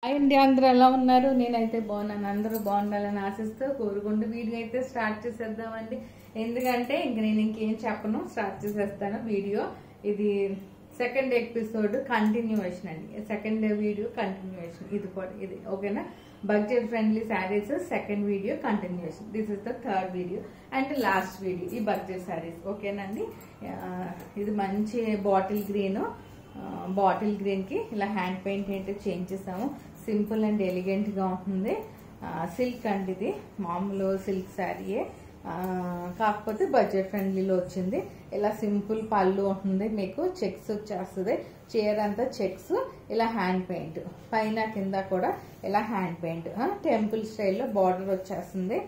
అండి అందరూ ఎలా ఉన్నారు? నేనైతే బాగున్నాను. అందరూ బాగుండాలని ఆశిస్తూ కోరుకుంటూ వీడియో అయితే స్టార్ట్ చేసేద్దామండి. ఎందుకంటే నేను ఇంకేం చెప్పను, స్టార్ట్ చేసేస్తాను వీడియో. ఇది సెకండ్ ఎపిసోడ్ కంటిన్యూషన్ అండి. సెకండ్ వీడియో కంటిన్యూషన్ ఇది ఓకేనా. Budget friendly saris second video continuation. This is the third video and last video ఈ బడ్జెట్ శారీస్ ఓకేనండి. ఇది మంచి బాటిల్ గ్రీన్ కి ఇలా హ్యాండ్ పెయింట్ ఏంటో చేంజ్ చేసాము. సింపుల్ అండ్ ఎలిగెంట్ గా ఉంటుంది. సిల్క్ అండి, ఇది మామూలు సిల్క్ శారీయే, కాకపోతే బడ్జెట్ ఫ్రెండ్లీలో వచ్చింది. ఇలా సింపుల్ పళ్ళు ఉంటుంది, మీకు చెక్స్ వచ్చేస్తుంది. చీర అంతా చెక్స్, ఇలా హ్యాండ్ పెయింట్ పైన కింద కూడా ఇలా హ్యాండ్ పెయింట్ టెంపుల్ స్టైల్లో బార్డర్ వచ్చేస్తుంది.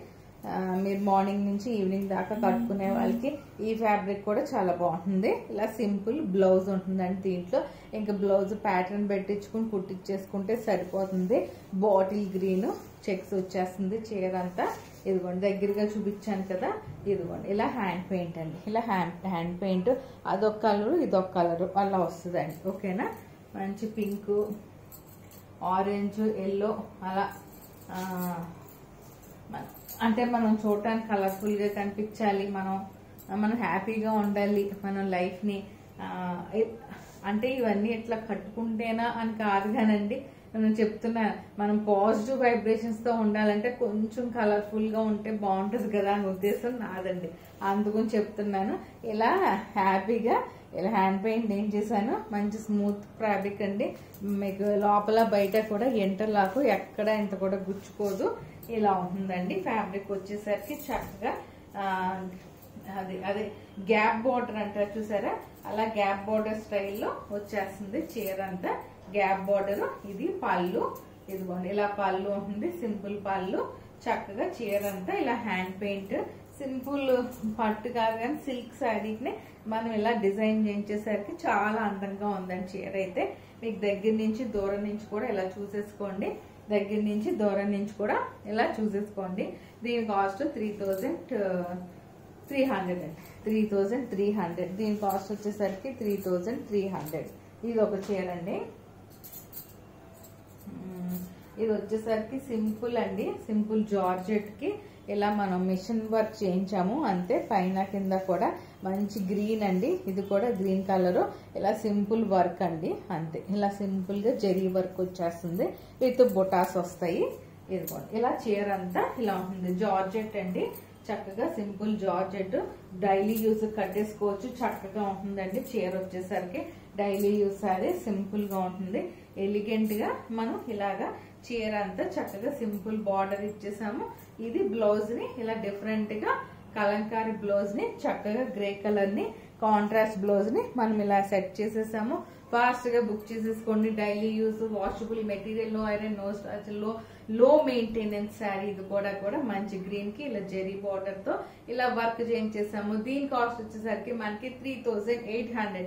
మీరు మార్నింగ్ నుంచి ఈవినింగ్ దాకా కట్టుకునే వాళ్ళకి ఈ ఫ్యాబ్రిక్ కూడా చాలా బాగుంటుంది. ఇలా సింపుల్ బ్లౌజ్ ఉంటుందండి. దీంట్లో ఇంకా బ్లౌజ్ ప్యాటర్న్ పెట్టించుకుని కుట్టించేసుకుంటే సరిపోతుంది. బాటిల్ గ్రీన్ చెక్స్ వచ్చేస్తుంది చీర అంతా. ఇదిగోండి దగ్గరగా చూపించాను కదా, ఇదిగోండి ఇలా హ్యాండ్ పెయింట్ అండి. ఇలా హ్యాండ్ పెయింట్ అదొక కలరు ఇదొక కలరు అలా వస్తుందండి ఓకేనా. మంచి పింక్, ఆరెంజ్, ఎల్లో అలా అంటే మనం చూడటానికి కలర్ఫుల్ గా కనిపించాలి, మనం హ్యాపీగా ఉండాలి మన లైఫ్ ని. అంటే ఇవన్నీ ఎట్లా కట్టుకుంటేనా అని కాదు కానండి, నేను చెప్తున్నా మనం పాజిటివ్ వైబ్రేషన్స్ తో ఉండాలంటే కొంచెం కలర్ఫుల్ గా ఉంటే బాగుంటుంది కదా అని ఉద్దేశం నాదండి. అందుకని చెప్తున్నాను. ఇలా హ్యాపీగా ఇలా హ్యాండ్ పెయింట్ ఏం చేశాను, మంచి స్మూత్ ఫ్యాబ్రిక్ అండి. మీకు లోపల బయట కూడా ఎంటర్లాకు ఎక్కడ ఇంత కూడా గుచ్చుకోదు. ఇలా ఉంటుందండి ఫ్యాబ్రిక్ వచ్చేసరికి. చక్కగా అదే గ్యాప్ బోర్డర్ అంటారు చూసారా, అలా గ్యాప్ బోర్డర్ స్టైల్లో వచ్చేస్తుంది చీర అంతా. గ్యాప్ బోర్డర్, ఇది పళ్ళు, ఇదిగోండి ఇలా పళ్ళు ఉంటుంది, సింపుల్ పళ్ళు. చక్కగా చీర అంతా ఇలా హ్యాండ్ పెయింట్. సింపుల్ పట్టు కాదు కానీ సిల్క్ శారీని మనం ఇలా డిజైన్ చేయించేసరికి చాలా అందంగా ఉందండి చీర అయితే. మీకు దగ్గర నుంచి దూరం నుంచి కూడా ఇలా చూసేసుకోండి, దగ్గర నుంచి దూరం నుంచి కూడా ఇలా చూసేసుకోండి. దీని కాస్ట్ 3300 దీని కాస్ట్ వచ్చేసరికి 3300. ఇది ఒక చీర అండి. ఇది వచ్చేసరికి సింపుల్ అండి, సింపుల్ జార్జెట్ కి ఇలా మనం మిషన్ వర్క్ చేయించాము అంతే. పైన కింద కూడా మంచి గ్రీన్ అండి, ఇది కూడా గ్రీన్ కలర్. ఇలా సింపుల్ వర్క్ అండి అంతే. ఇలా సింపుల్ గా జరీ వర్క్ వచ్చేస్తుంది, విత్ బొటాస్ వస్తాయి. ఇదిగోండి ఇలా చీర అంతా ఇలా ఉంటుంది. జార్జెట్ అండి, చక్కగా సింపుల్ జార్జెట్. డైలీ యూజ్ కట్టేసుకోవచ్చు, చక్కగా ఉంటుందండి చీర వచ్చేసరికి. డైలీ యూజ్ సారీ సింపుల్ గా ఉంటుంది, ఎలిగెంట్ గా. మనం ఇలాగా చీర అంతా చక్కగా సింపుల్ బార్డర్ ఇచ్చేసాము. ఇది బ్లౌజ్ ని ఇలా డిఫరెంట్ గా కలంకారీ బ్లౌజ్ ని చక్కగా గ్రే కలర్ ని కాంట్రాస్ట్ బ్లౌజ్ ని మనం ఇలా సెట్ చేసేసాము. ఫాస్ట్ గా బుక్ చేసేసుకోండి. Daily use, washable material, no iron, no starch, low maintenance sari. ఇది కూడా మంచి గ్రీన్ కి ఇలా జెరీ బార్డర్ తో ఇలా వర్క్ చేయించేసాము. దీని కాస్ట్ వచ్చేసరికి మనకి 3800 అండి.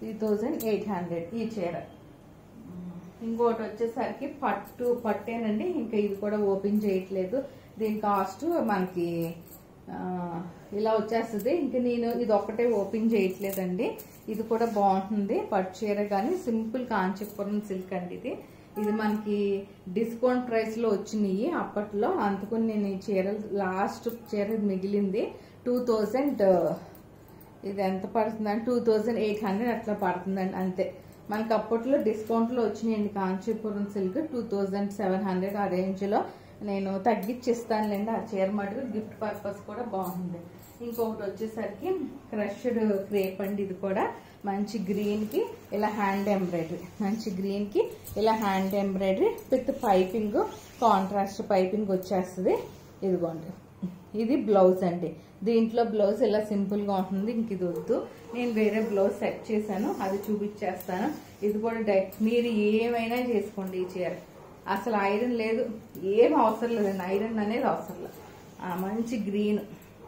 3800 ఈ చీర. ఇంకోటి వచ్చేసరికి పట్టేనండి. ఇంకా ఇది కూడా ఓపెన్ చేయట్లేదు. దీని కాస్ట్ మనకి ఇలా వచ్చేస్తుంది. ఇంకా నేను ఇది ఒక్కటే ఓపెన్ చేయట్లేదండి. ఇది కూడా బాగుంటుంది పట్టు చీర, కానీ సింపుల్ కాంచీపురం సిల్క్ అండి. ఇది మనకి డిస్కౌంట్ ప్రైస్ లో వచ్చినాయి అప్పట్లో, అందుకని నేను ఈ చీర లాస్ట్ చీర మిగిలింది 2000. ఇది ఎంత పడుతుందండి, 2800 అట్లా పడుతుందండి అంతే. మనకి అప్పట్లో డిస్కౌంట్ లో వచ్చినాయండి కాంచీపురం సిల్క్ 2700 ఆ రేంజ్ లో. నేను తగ్గించిస్తానులేండి ఆ చీర మటుకు, గిఫ్ట్ పర్పస్ కూడా బాగుంది. ఇంకొకటి వచ్చేసరికి క్రష్డ్ క్రేప్ అండి. ఇది కూడా మంచి గ్రీన్ కి ఇలా హ్యాండ్ ఎంబ్రాయిడరీ, మంచి గ్రీన్ కి ఇలా hand embroidery with piping, contrast piping వచ్చేస్తుంది. ఇదిగోండి ఇది బ్లౌజ్ అండి. దీంట్లో బ్లౌజ్ ఇలా సింపుల్ గా ఉంటుంది. ఇంక ఇది వద్దు, నేను వేరే బ్లౌజ్ సెట్ చేశాను, అది చూపించేస్తాను. ఇది కూడా మీరు ఏమైనా చేసుకోండి ఈ చీర, అసలు ఐరన్ లేదు, ఏం అవసరం లేదండి, ఐరన్ అనేది అవసరం లేదు. మంచి గ్రీన్.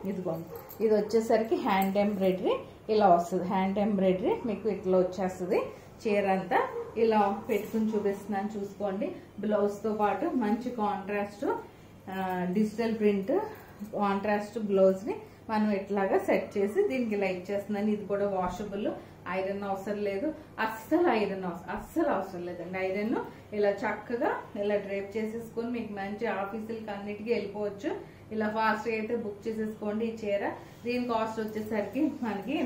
ఇదిగోండి ఇది వచ్చేసరికి హ్యాండ్ ఎంబ్రాయిడరీ ఇలా వస్తుంది. హ్యాండ్ ఎంబ్రాయిడరీ మీకు ఇట్లా వచ్చేస్తుంది. చీర అంతా ఇలా పెట్టుకుని చూపిస్తున్నాను చూసుకోండి. బ్లౌజ్ తో పాటు మంచి contrast digital print contrast blouse ని మనం ఇట్లాగా సెట్ చేసి దీనికి ఇలా ఇచ్చేస్తున్నాను. ఇది కూడా వాషబుల్, ఐరన్ అవసరం లేదు, అస్సలు అవసరం లేదండి. ఐరన్ ఇలా చక్కగా ఇలా డ్రేప్ చేసేసుకొని మీకు మంచి ఆఫీసులకి అన్నిటికీ వెళ్ళిపోవచ్చు. ఇలా ఫాస్ట్గా అయితే బుక్ చేసేసుకోండి ఈ చీర. దీని కాస్ట్ వచ్చేసరికి మనకి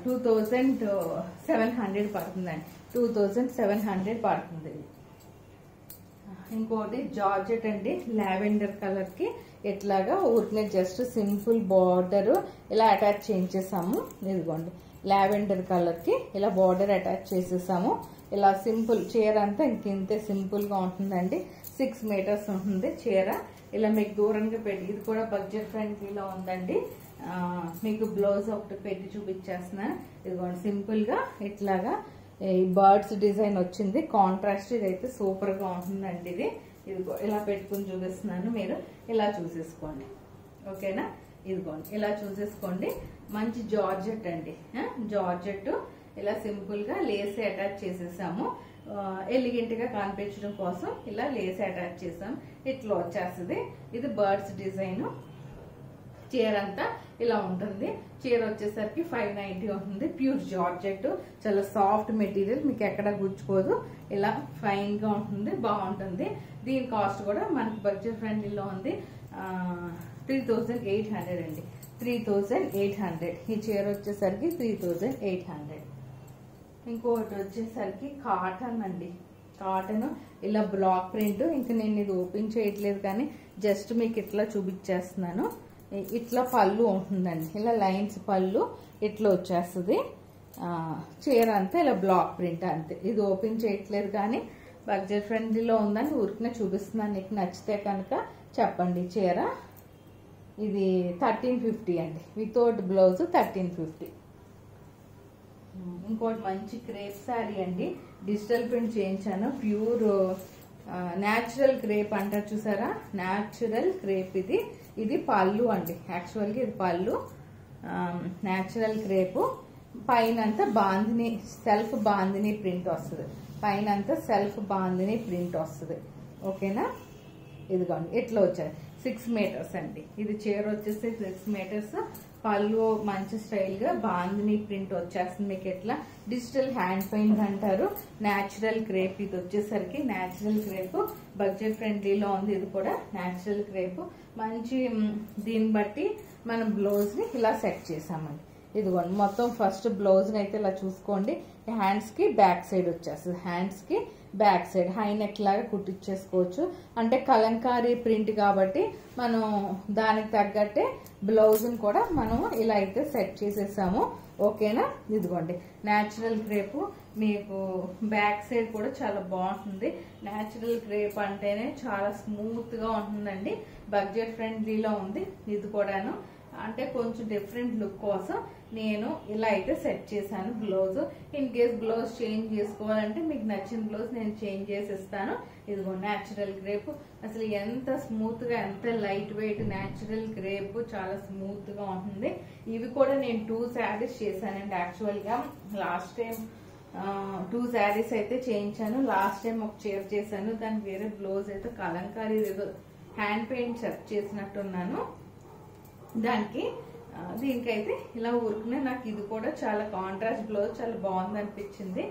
2700 పడుతుందండి. 2700 పడుతుంది. ఇంకోటి జార్జెట్ అండి, లావెండర్ కలర్ కి ఎట్లాగా ఊరికే జస్ట్ సింపుల్ బార్డర్ ఇలా అటాచ్ చేయించేసాము. ఇదిగోండి లావెండర్ కలర్ కి ఇలా బార్డర్ అటాచ్ చేసేసాము. ఇలా సింపుల్ చీర అంతా ఇంతే సింపుల్ గా ఉంటుందండి. 6 మీటర్స్ ఉంటుంది చీర. ఇలా మీకు దూరంగా పెట్టి, ఇది కూడా బడ్జెట్ ఫ్రెండ్లీలో ఉందండి. మీకు బ్లౌజ్ ఒకటి పెట్టి చూపించేస్తున్నాను. ఇదిగోండి సింపుల్ గా ఇట్లాగా ఈ బర్డ్స్ డిజైన్ వచ్చింది. కాంట్రాస్ట్ ఇదైతే సూపర్ గా ఉంటుందండి. ఇది ఇదిగో ఇలా పెట్టుకుని చూపిస్తున్నాను, మీరు ఇలా చూసేసుకోండి. ఓకేనా? ఇదిగోండి ఇలా చూసేసుకోండి. మంచి జార్జెట్ అండి. జార్జెట్ ఇలా సింపుల్ గా లేస్ అటాచ్ చేసేసాము. ఎలిగెంట్ గా కనిపించడం కోసం ఇలా లేస్ అటాచ్ చేసాం. ఇట్లా వచ్చేస్తుంది. ఇది బర్డ్స్ డిజైన్. చీర అంతా ఇలా ఉంటుంది. చీర వచ్చేసరికి 590 ఉంటుంది. ప్యూర్ జార్జెట్, చాలా సాఫ్ట్ మెటీరియల్, మీకు ఎక్కడ గుచ్చుకోదు. ఇలా ఫైన్ గా ఉంటుంది, బాగుంటుంది. దీని కాస్ట్ కూడా మనకి బడ్జెట్ ఫ్రెండ్లీలో ఉంది. 3800 అండి. 3800 ఈ చీర వచ్చేసరికి 3800. ఇంకోటి వచ్చేసరికి కాటన్ అండి. కాటన్ ఇలా బ్లాక్ ప్రింట్. ఇంకా నేను ఇది ఓపెన్ చేయట్లేదు కానీ జస్ట్ మీకు ఇట్లా చూపించేస్తున్నాను. ఇట్లా పళ్ళు ఉంటుందండి. ఇలా లైన్స్ పళ్ళు ఇట్లా వచ్చేస్తుంది. చీర అంతా ఇలా బ్లాక్ ప్రింట్ అంతే. ఇది ఓపెన్ చేయట్లేదు కానీ బడ్జెట్ ఫ్రెండ్లీలో ఉందని ఊరికనే చూపిస్తున్నాను. నీకు నచ్చితే కనుక చెప్పండి. చీర ఇది 1350 అండి. Without blouse 1350. ఇంకోటి మంచి క్రేప్ శారీ అండి. డిజిటల్ ప్రింట్ చేయించాను. ప్యూర్ న్యాచురల్ క్రేప్ అంటారు చూసారా, న్యాచురల్ క్రేప్. ఇది పళ్ళు అండి. యాక్చువల్గా ఇది పళ్ళు. Natural crepe. పైన అంతా బాందిని సెల్ఫ్ బాందిని ప్రింట్ వస్తుంది. పైన అంతా సెల్ఫ్ బాందిని ప్రింట్ వస్తుంది. ఓకేనా? ఇదిగోండి ఇట్లా వచ్చాయి. 6 మీటర్స్ అండి. ఇది చీర వచ్చేసి 6 మీటర్స్. పళ్ళు మంచి స్టైల్ గా బాందిని ప్రింట్ వచ్చేస్తుంది. మీకు ఎట్లా డిజిటల్ హ్యాండ్ పెయింట్ అంటారు. Natural crepe. ఇది వచ్చేసరికి న్యాచురల్ క్రేప్. బడ్జెట్ ఫ్రెండ్లీలో ఉంది. ఇది కూడా న్యాచురల్ క్రేప్. మంచి దీన్ని బట్టి మనం బ్లౌజ్ ని ఇలా సెట్ చేసామండి. ఇదిగోండి మొత్తం ఫస్ట్ బ్లౌజ్ ని అయితే ఇలా చూసుకోండి. హ్యాండ్స్ కి బ్యాక్ సైడ్ వచ్చేస్తుంది. హ్యాండ్స్ కి బ్యాక్ సైడ్ హై నెక్ లాగా కుట్టించేసుకోవచ్చు. అంటే కలంకారీ ప్రింట్ కాబట్టి మనం దానికి తగ్గట్టే బ్లౌజ్ ని కూడా మనం ఇలా అయితే సెట్ చేసేసాము. ఓకేనా? ఇదిగోండి న్యాచురల్ క్రేప్. మీకు బ్యాక్ సైడ్ కూడా చాలా బాగుంటుంది. న్యాచురల్ క్రేప్ అంటేనే చాలా స్మూత్ గా ఉంటుందండి. బడ్జెట్ ఫ్రెండ్లీలో ఉంది. ఇది కూడాను అంటే కొంచెం డిఫరెంట్ లుక్ కోసం నేను ఇలా అయితే సెట్ చేశాను blouse. In case blouse change చేసుకోవాలంటే మీకు నచ్చిన బ్లౌజ్ నేను చేంజ్ చేసి ఇస్తాను. ఇదిగో న్యాచురల్ క్రేప్. అసలు ఎంత స్మూత్ గా, ఎంత లైట్ వెయిట్ న్యాచురల్ క్రేప్. చాలా స్మూత్ గా ఉంటుంది. ఇవి కూడా నేను 2 శారీస్ చేశానండి. యాక్చువల్ గా లాస్ట్ టైం 2 శారీస్ అయితే చేయించాను. లాస్ట్ టైం ఒక చీర చేశాను. దానికి వేరే బ్లౌజ్ అయితే కలంకారీ ఏదో హ్యాండ్ పెయింట్ సెట్ చేసినట్టున్నాను. దానికి దీనికైతే ఇలా ఊరుకునే నాకు ఇది కూడా చాలా కాంట్రాస్ట్ బ్లౌజ్ చాలా బాగుంది అనిపించింది.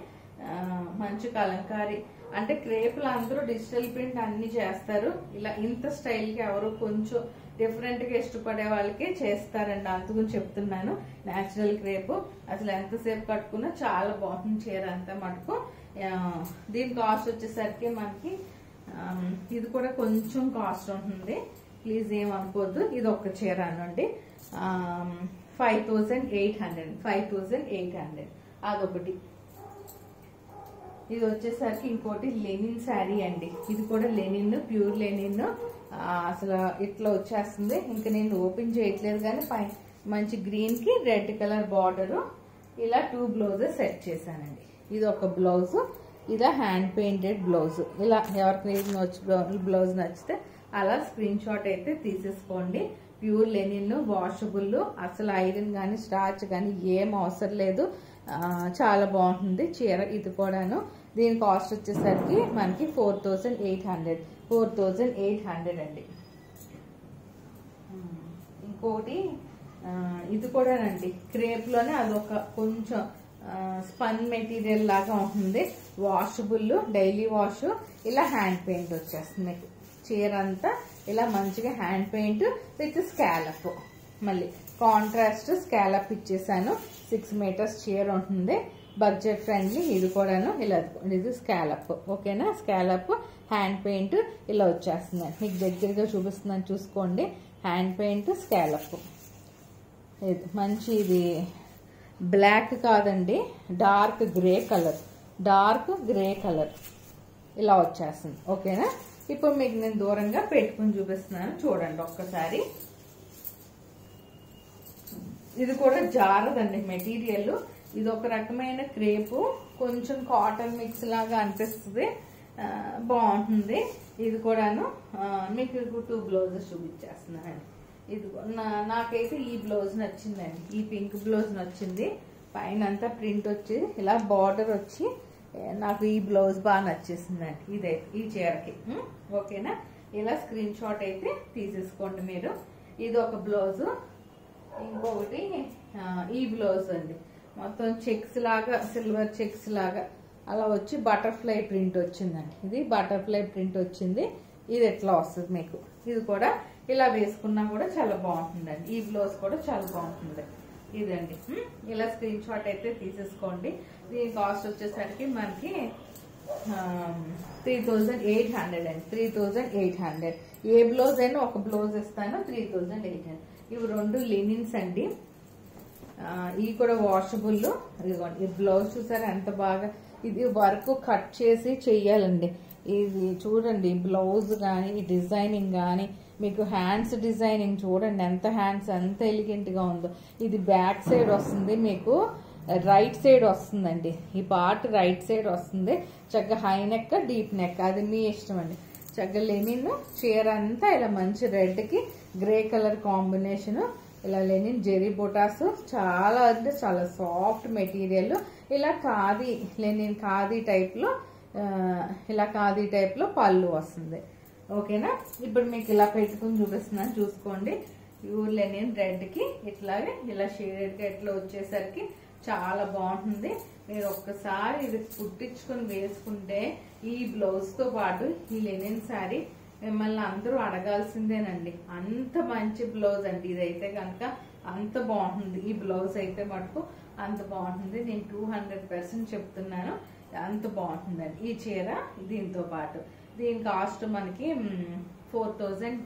మంచి కలంకారీ అంటే క్రేపులు అందరూ డిజిటల్ ప్రింట్ అన్ని చేస్తారు. ఇలా ఇంత స్టైల్ కి ఎవరు కొంచెం డిఫరెంట్ గా ఇష్టపడే వాళ్ళకి చేస్తారండి. అందుకని చెప్తున్నాను. న్యాచురల్ క్రేప్ అసలు ఎంతసేపు కట్టుకున్నా చాలా బాగుంటుంది చీర అంతా మటుకు. దీని కాస్ట్ వచ్చేసరికి మనకి ఇది కూడా కొంచెం కాస్ట్ ఉంటుంది. ప్లీజ్ ఏమనుకోవద్దు. ఇది ఒక చీర అనండి. 5800 అదొకటి. ఇది వచ్చేసరికి ఇంకోటి లెనిన్ శారీ అండి. ఇది కూడా లెనిన్, ప్యూర్ లెనిన్. అసలు ఇట్లా వచ్చేస్తుంది. ఇంకా నేను ఓపెన్ చేయట్లేదు కానీ మంచి గ్రీన్ కి రెడ్ కలర్ బార్డర్. ఇలా 2 బ్లౌజెస్ సెట్ చేశానండి. ఇది ఒక బ్లౌజ్, ఇలా హ్యాండ్ పెయింటెడ్ బ్లౌజ్. ఇలా ఎవరికి బ్లౌజ్ నచ్చితే అలా స్క్రీన్ షాట్ అయితే తీసేసుకోండి. Pure linen, washable. అసలు ఐరన్ కానీ స్టార్చ్ కానీ ఏం అవసరం లేదు. చాలా బాగుంటుంది చీర. ఇది కూడాను. దీని కాస్ట్ వచ్చేసరికి మనకి 4800 అండి. ఇంకోటి ఇది కూడానండి క్రేప్ లోనే అదొక కొంచెం స్పన్ మెటీరియల్ లాగా ఉంటుంది. Washable, daily wash. ఇలా హ్యాండ్ పెయింట్ వచ్చేస్తుంది మీకు. చీర అంతా ఇలా మంచిగా హ్యాండ్ పెయింట్ విత్ స్కాలప్. మళ్ళీ కాంట్రాస్ట్ స్కాలప్ ఇచ్చేసాను. 6 మీటర్స్ చీర ఉంటుంది. Budget friendly. ఇది కూడాను ఇలా ఇది స్కాలప్. ఓకేనా? స్కాలప్ హ్యాండ్ పెయింట్ ఇలా వచ్చేస్తుంది. మీకు దగ్గరగా చూపిస్తున్నాను చూసుకోండి. Hand paint scallop. ఇది మంచి, ఇది బ్లాక్ కాదండి, dark grey colour. Dark grey colour ఇలా వచ్చేస్తుంది. ఓకేనా? ఇప్పుడు మీకు నేను దూరంగా పెట్టుకుని చూపిస్తున్నాను చూడండి ఒక్కసారి. ఇది కూడా జారదండి మెటీరియల్. ఇది ఒక రకమైన క్రేపు, కొంచెం కాటన్ మిక్స్ లాగా అనిపిస్తుంది. బాగుంటుంది. ఇది కూడాను మీకు 2 బ్లౌజెస్ చూపించేస్తున్నానండి. ఇది నాకైతే ఈ బ్లౌజ్ నచ్చిందండి. ఈ పింక్ బ్లౌజ్ నచ్చింది. పైన అంతా ప్రింట్ వచ్చి ఇలా బార్డర్ వచ్చి నాకు ఈ బ్లౌజ్ బాగా నచ్చేసిందండి. ఇదే ఈ చీరకి. ఓకేనా? ఇలా స్క్రీన్ షాట్ అయితే తీసేసుకోండి మీరు. ఇది ఒక బ్లౌజ్. ఇంకొకటి ఈ బ్లౌజ్ అండి. మొత్తం చెక్స్ లాగా, సిల్వర్ చెక్స్ లాగా అలా వచ్చి బటర్ఫ్లై ప్రింట్ వచ్చిందండి. ఇది బటర్ఫ్లై ప్రింట్ వచ్చింది. ఇది ఎట్లా వస్తుంది మీకు. ఇది కూడా ఇలా వేసుకున్నా కూడా చాలా బాగుంటుందండి. ఈ బ్లౌజ్ కూడా చాలా బాగుంటుంది. ఇదండి. ఇలా స్క్రీన్ షాట్ అయితే తీసేసుకోండి. దీని కాస్ట్ వచ్చేసరికి మనకి 3800 అండి. 3800. ఏ బ్లౌజ్ అయినా ఒక బ్లౌజ్ ఇస్తాను. 3800. ఇవి 2 లినిన్స్ అండి. ఇవి కూడా వాషబుల్. ఇదిగోండి. ఈ బ్లౌజ్ చూసారా ఎంత బాగా. ఇది వర్క్ కట్ చేసి చెయ్యాలండి. ఇది చూడండి బ్లౌజ్ కానీ డిజైనింగ్ కానీ మీకు హ్యాండ్స్ డిజైనింగ్ చూడండి ఎంత హ్యాండ్స్ ఎంత ఎలిగెంట్ గా ఉందో. ఇది బ్యాక్ సైడ్ వస్తుంది మీకు, రైట్ సైడ్ వస్తుందండి. ఈ పార్ట్ రైట్ సైడ్ వస్తుంది. చక్కగా హై నెక్, డీప్ నెక్ అది మీ ఇష్టం అండి. చక్కగా లెనిన్ చీర అంతా ఇలా మంచి రెడ్ కి గ్రే కలర్ కాంబినేషన్. ఇలా లెనిన్ జెరీ బొటాస్ చాలా అంటే చాలా సాఫ్ట్ మెటీరియల్. ఇలా ఖాదీ లెనిన్ ఖాదీ టైప్ లో ఇలా ఖాదీ టైప్ లో పళ్ళు వస్తుంది. ఓకేనా? ఇప్పుడు మీకు ఇలా పెట్టుకుని చూపిస్తున్నాను చూసుకోండి. ప్యూర్ లెనిన్ రెడ్ కి ఇట్లాగే ఇలా షేడెడ్ గా ఇట్లా వచ్చేసరికి చాలా బాగుంటుంది. మీరు ఒక్కసారి ఇది కుట్టించుకొని వేసుకుంటే ఈ బ్లౌజ్ తో పాటు ఈ లెనిన్ శారీ మిమ్మల్ని అందరూ అడగాల్సిందేనండి. అంత మంచి బ్లౌజ్ అండి. ఇదైతే కనుక అంత బాగుంటుంది. ఈ బ్లౌజ్ అయితే మటుకు అంత బాగుంటుంది. నేను 200% చెప్తున్నాను. అంత బాగుంటుందండి ఈ చీర. దీంతో పాటు దీని కాస్ట్ మనకి 4000